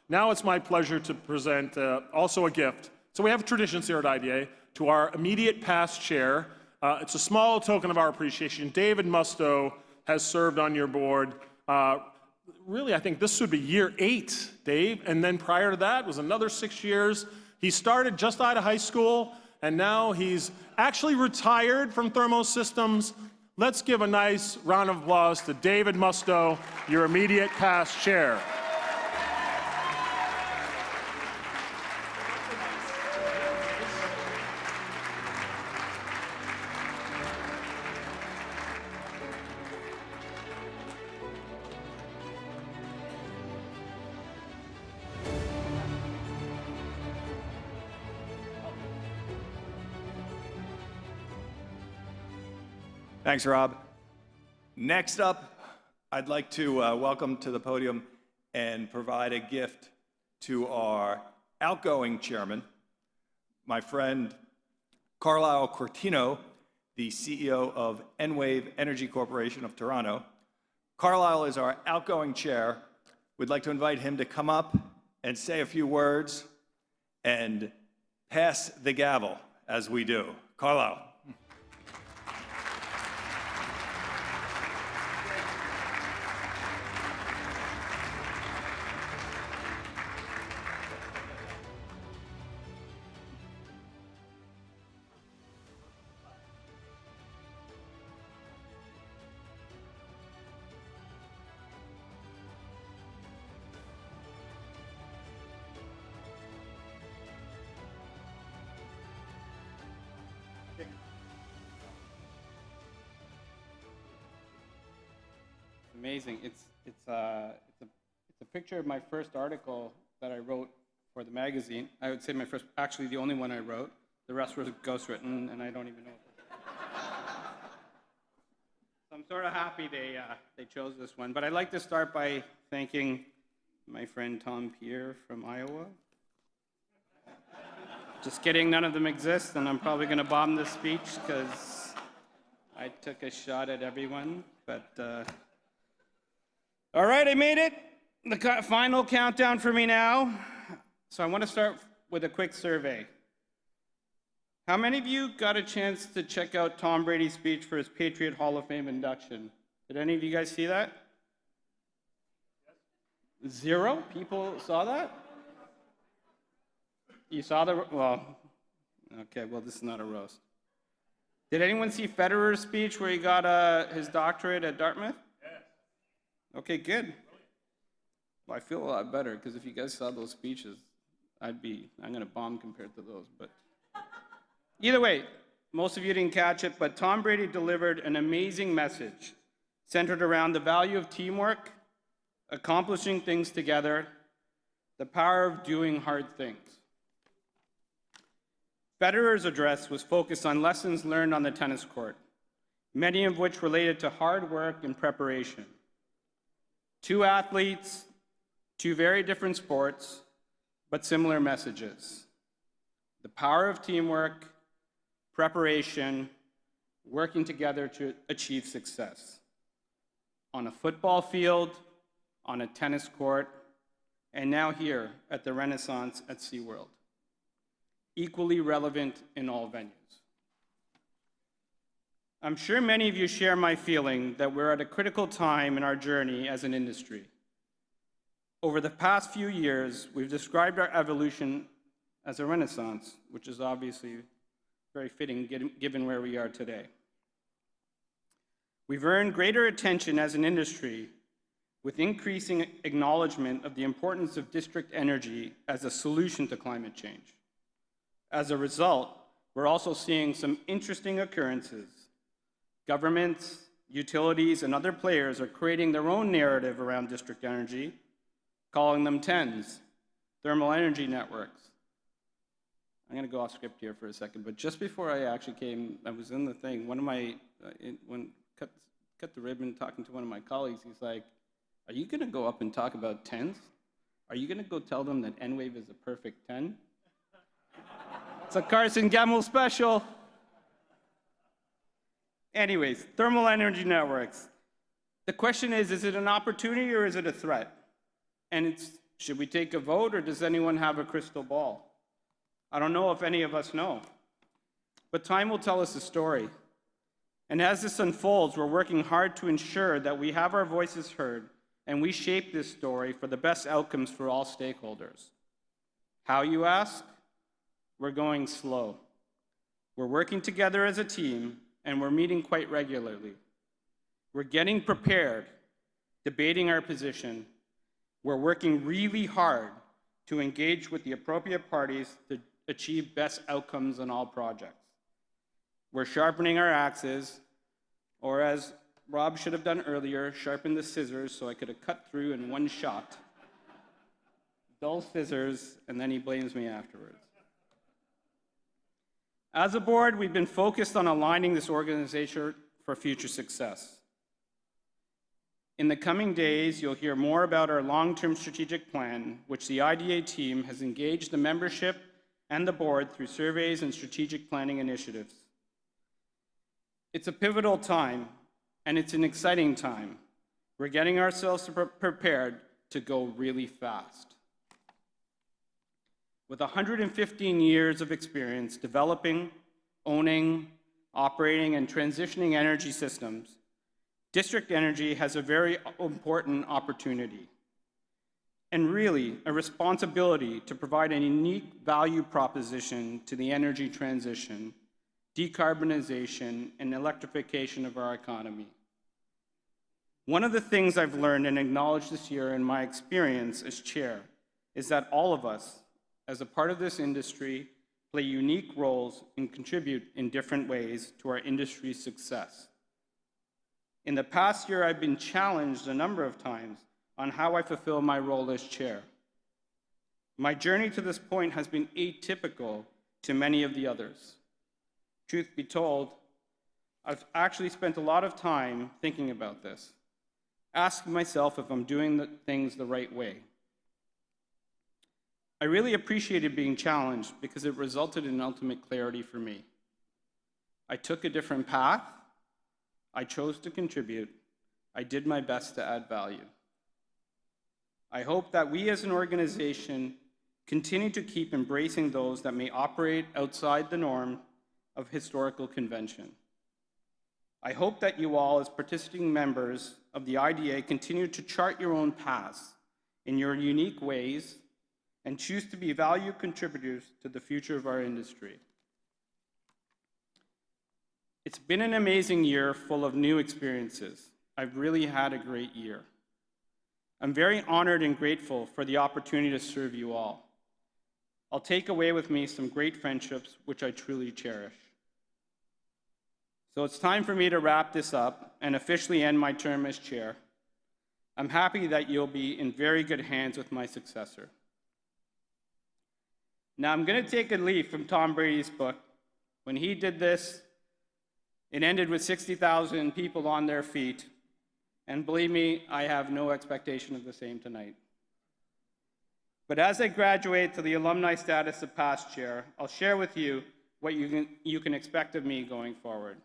Now it's my pleasure to present also a gift. So we have traditions here at IDA to our immediate past chair. It's a small token of our appreciation. David Musto has served on your board. Really, I think this would be year 8, Dave, and then prior to that was another 6 years. He started just out of high school, and now he's actually retired from Thermo Systems. Let's give a nice round of applause to David Musto, your immediate past chair. Thanks, Rob. Next up, I'd like to welcome to the podium and provide a gift to our outgoing chairman, my friend Carlyle Coutinho, the CEO of Enwave Energy Corporation of Toronto. Carlyle is our outgoing chair. We'd like to invite him to come up and say a few words and pass the gavel as we do. Carlyle. Amazing. It's a picture of my first article that I wrote for the magazine. I would say my first, actually the only one I wrote. The rest was ghostwritten, and I don't even know. So I'm sort of happy they chose this one. But I'd like to start by thanking my friend Tom Pierre from Iowa. Just kidding, none of them exist, and I'm probably going to bomb this speech because I took a shot at everyone. But all right, I made it. The final countdown for me now. So I want to start with a quick survey. How many of you got a chance to check out Tom Brady's speech for his Patriot Hall of Fame induction? Did any of you guys see that? 0 people saw that? You saw the, well, okay, well, this is not a roast. Did anyone see Federer's speech where he got his doctorate at Dartmouth? Okay, good. Well, I feel a lot better because if you guys saw those speeches, I'm going to bomb compared to those. But either way, most of you didn't catch it, but Tom Brady delivered an amazing message centered around the value of teamwork, accomplishing things together, the power of doing hard things. Federer's address was focused on lessons learned on the tennis court, many of which related to hard work and preparation. 2 athletes, 2 very different sports, but similar messages. The power of teamwork, preparation, working together to achieve success. On a football field, on a tennis court, and now here at the Renaissance at SeaWorld. Equally relevant in all venues. I'm sure many of you share my feeling that we're at a critical time in our journey as an industry. Over the past few years, we've described our evolution as a renaissance, which is obviously very fitting given where we are today. We've earned greater attention as an industry with increasing acknowledgement of the importance of district energy as a solution to climate change. As a result, we're also seeing some interesting occurrences. Governments, utilities, and other players are creating their own narrative around district energy, calling them TENs, thermal energy networks. I'm going to go off script here for a second, but just before I actually came, I was in the thing. One of my, cut the ribbon, talking to one of my colleagues, he's like, "Are you going to go up and talk about TENs? Are you going to go tell them that Enwave is a perfect 10? It's a Carson Gemmell special. Anyways, thermal energy networks. The question is it an opportunity or is it a threat? And Should we take a vote, or does anyone have a crystal ball? I don't know if any of us know. But time will tell us the story. And as this unfolds, we're working hard to ensure that we have our voices heard and we shape this story for the best outcomes for all stakeholders. How, you ask? We're going slow. We're working together as a team, and we're meeting quite regularly. We're getting prepared, debating our position. We're working really hard to engage with the appropriate parties to achieve best outcomes on all projects. We're sharpening our axes, or as Rob should have done earlier, sharpen the scissors so I could have cut through in one shot. Dull scissors, and then he blames me afterwards. As a board, we've been focused on aligning this organization for future success. In the coming days, you'll hear more about our long-term strategic plan, which the IDA team has engaged the membership and the board through surveys and strategic planning initiatives. It's a pivotal time, and it's an exciting time. We're getting ourselves prepared to go really fast. With 115 years of experience developing, owning, operating, and transitioning energy systems, District Energy has a very important opportunity, and really a responsibility to provide a unique value proposition to the energy transition, decarbonization, and electrification of our economy. One of the things I've learned and acknowledged this year in my experience as chair is that all of us, as a part of this industry, play unique roles and contribute in different ways to our industry's success. In the past year, I've been challenged a number of times on how I fulfill my role as chair. My journey to this point has been atypical to many of the others. Truth be told, I've actually spent a lot of time thinking about this, asking myself if I'm doing things the right way. I really appreciated being challenged because it resulted in ultimate clarity for me. I took a different path. I chose to contribute. I did my best to add value. I hope that we as an organization continue to keep embracing those that may operate outside the norm of historical convention. I hope that you all, as participating members of the IDA, continue to chart your own paths in your unique ways and choose to be value contributors to the future of our industry. It's been an amazing year full of new experiences. I've really had a great year. I'm very honored and grateful for the opportunity to serve you all. I'll take away with me some great friendships, which I truly cherish. So it's time for me to wrap this up and officially end my term as chair. I'm happy that you'll be in very good hands with my successor. Now I'm going to take a leaf from Tom Brady's book. When he did this, it ended with 60,000 people on their feet. And believe me, I have no expectation of the same tonight. But as I graduate to the alumni status of past chair, I'll share with you what you can expect of me going forward.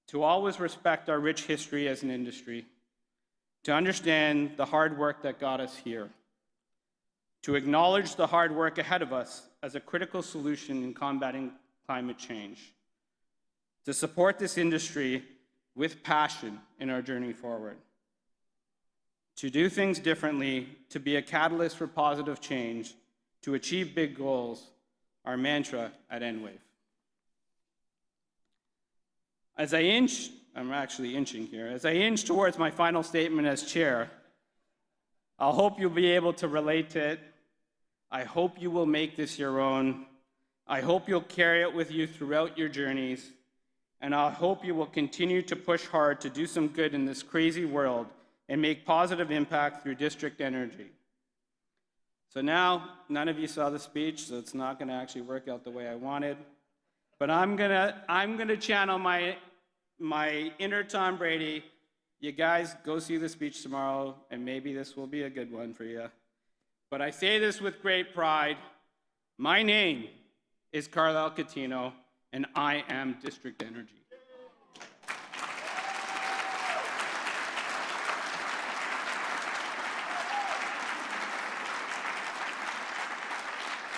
To always respect our rich history as an industry, to understand the hard work that got us here, to acknowledge the hard work ahead of us as a critical solution in combating climate change, to support this industry with passion in our journey forward, to do things differently, to be a catalyst for positive change, to achieve big goals, our mantra at Enwave. As I inch, I'm actually inching here, as I inch towards my final statement as chair, I hope you'll be able to relate to it. I hope you will make this your own. I hope you'll carry it with you throughout your journeys. And I hope you will continue to push hard to do some good in this crazy world and make positive impact through District Energy. So now, none of you saw the speech, so it's not going to actually work out the way I wanted. But I'm gonna channel my inner Tom Brady. You guys go see the speech tomorrow, and maybe this will be a good one for you. But I say this with great pride. My name is Carlyle Coutinho, and I am District Energy.